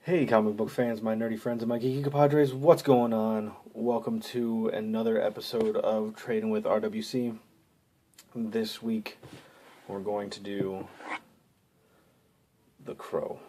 Hey, comic book fans, my nerdy friends, and my geeky compadres, what's going on? Welcome to another episode of Tradin with RWC. This week, we're going to do The Crow.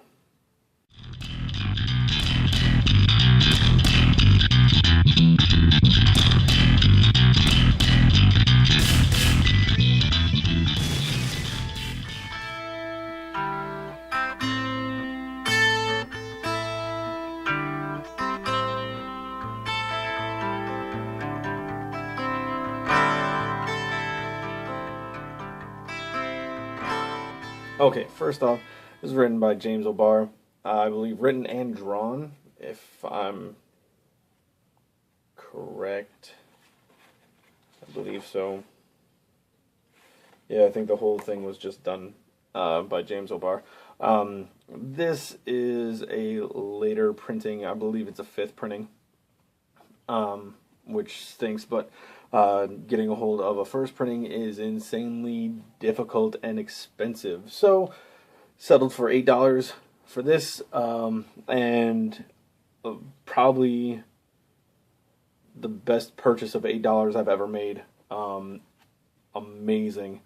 Okay, first off, this is written by James O'Barr. I believe written and drawn, if I'm correct. I believe so. Yeah, I think the whole thing was just done by James O'Barr. This is a later printing. I believe it's a fifth printing, which stinks, but getting a hold of a first printing is insanely difficult and expensive. So, settled for $8 for this, and probably the best purchase of $8 I've ever made. Amazing.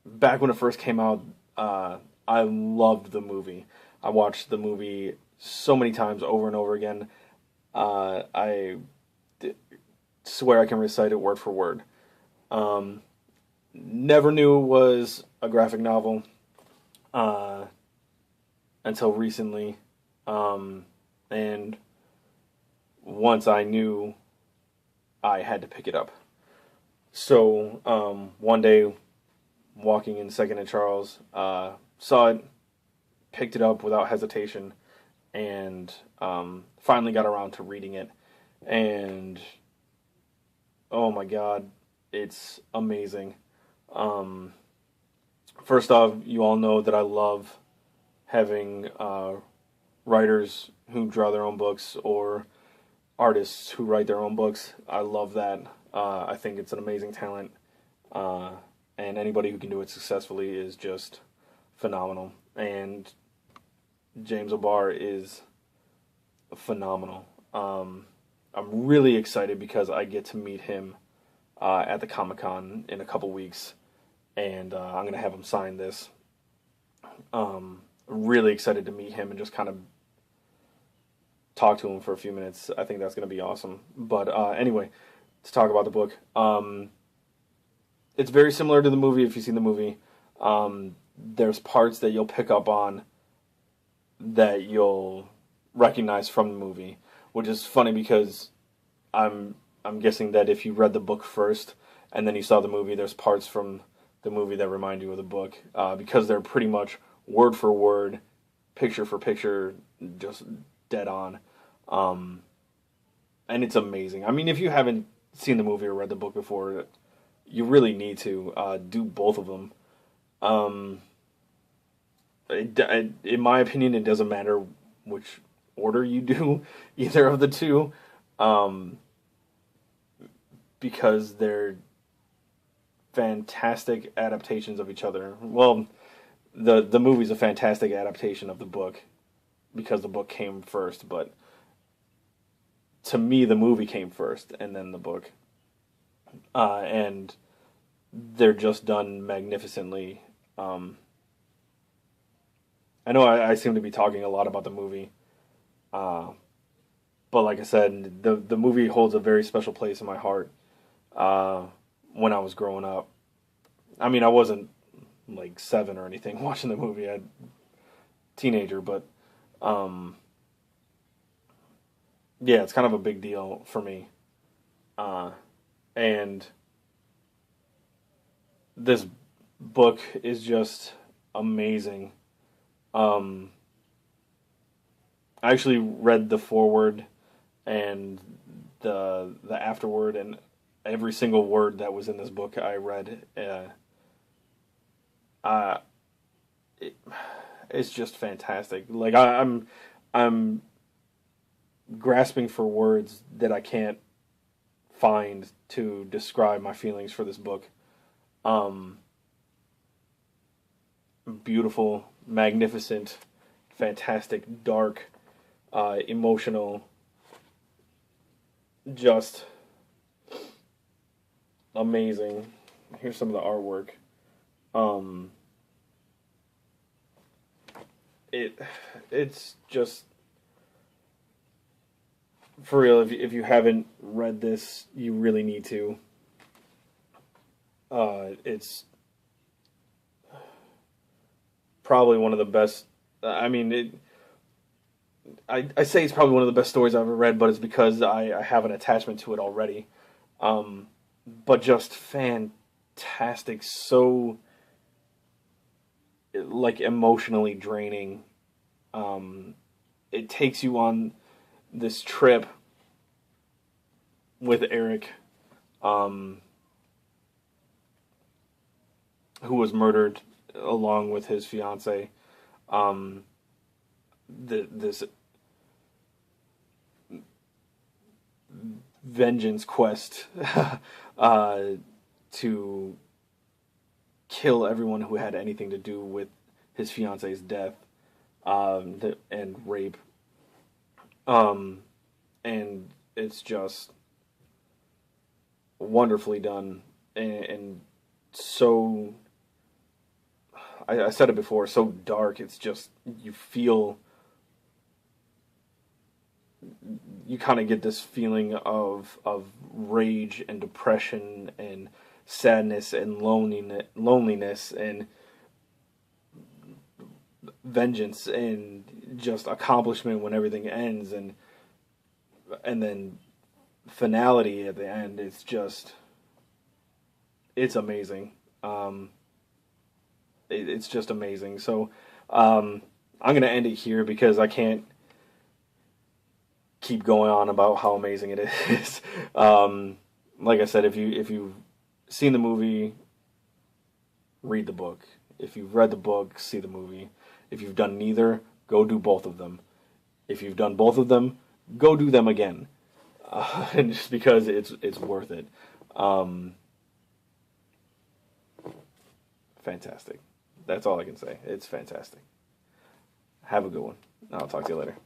Back when it first came out, I loved the movie. I watched the movie so many times over and over again. I swear I can recite it word for word. Never knew it was a graphic novel until recently. And once I knew, I had to pick it up. So one day, walking in 2nd and Charles, saw it, picked it up without hesitation, and finally got around to reading it. And oh my god, it's amazing. First off, you all know that I love having writers who draw their own books or artists who write their own books. I love that. I think it's an amazing talent. And anybody who can do it successfully is just phenomenal. And James O'Barr is phenomenal. I'm really excited because I get to meet him at the Comic-Con in a couple weeks, and I'm going to have him sign this. Really excited to meet him and just kind of talk to him for a few minutes. I think that's going to be awesome. But anyway, to talk about the book. It's very similar to the movie if you've seen the movie. There's parts that you'll pick up on that you'll recognize from the movie, which is funny because I'm guessing that if you read the book first and then you saw the movie, there's parts from the movie that remind you of the book, because they're pretty much word for word, picture for picture, just dead on. And it's amazing. I mean, if you haven't seen the movie or read the book before, you really need to do both of them. In my opinion, it doesn't matter which order you do either of the two, because they're fantastic adaptations of each other. Well, the movie's a fantastic adaptation of the book because the book came first, but to me, the movie came first and then the book. And they're just done magnificently. I know I seem to be talking a lot about the movie, but like I said, the movie holds a very special place in my heart. When I was growing up, I mean, I wasn't like 7 or anything watching the movie. I was a teenager, but yeah, it's kind of a big deal for me. And this book is just amazing. I actually read the foreword and the afterword, and every single word that was in this book I read. It's just fantastic. Like I'm grasping for words that I can't find to describe my feelings for this book. Beautiful, magnificent, fantastic, dark, emotional, just amazing. Here's some of the artwork. It's just, for real. If you haven't read this, you really need to. It's probably one of the best. I mean, I say it's probably one of the best stories I've ever read, but it's because I have an attachment to it already. But just fantastic, so like emotionally draining. It takes you on this trip with Eric, who was murdered along with his fiance. This vengeance quest to kill everyone who had anything to do with his fiance's death, and rape. And it's just wonderfully done, and so, I said it before, so dark. It's just, you kind of get this feeling of rage and depression and sadness and loneliness and vengeance and just accomplishment when everything ends, and then finality at the end. It's amazing. It's just amazing. So I'm gonna end it here because I can't keep going on about how amazing it is. Like I said, if you've seen the movie, read the book. If you've read the book, see the movie. If you've done neither, go do both of them. If you've done both of them, go do them again. And just because it's worth it. Fantastic. That's all I can say. It's fantastic. Have a good one. I'll talk to you later.